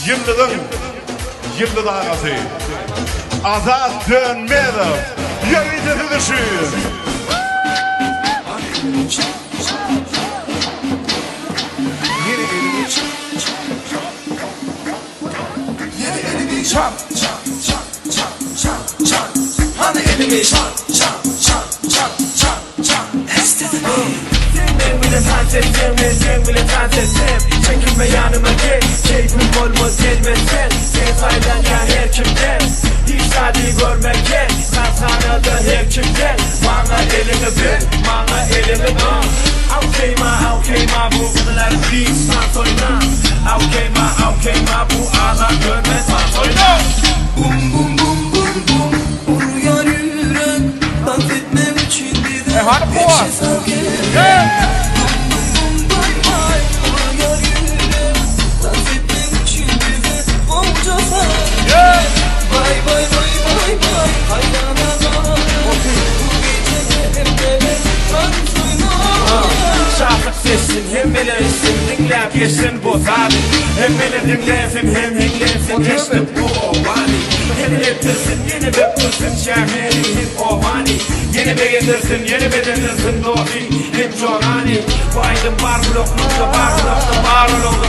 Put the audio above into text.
Yıldı dağası Azat Dönmedov Yürüyüşü düşün Çap çap çap çap çap çap hani elimi çap çap çap çap çap çap Estedi Sen bile tansesem sen bile tansesem Çekinme yanıma gel Keyfim olmaz gelmezsen Sen faydan ya her kimden Hiç sadi görmek gel Sen sana da her kimden Bana elini ver bana elini al Okey ma bu kızlar bir sans oyna Okey ma bu ağlar görmez sans oyna Bum bum bum bum bum Vuruyor yürek Dans etmem için bir de hadi bir kova. şey sal gel Bum bum bum bay bay Vuruyor yürek Dans etmem için bir de bolca sal gel Bay bay bay bay bay Haydana bana Bu gece hep bebek Dans oyna Şarkı sessin hem bilirsin dinlep geçsin bu tabi Hem bilir dinlesin hem dinlesin geçsin bu ovani Yeni ettirsin yeni bektirsin şehri hep ovani Yeni beğenirsin yeni bedenirsin dohi hep jorani Baydım var blok nokta var blokta var oldu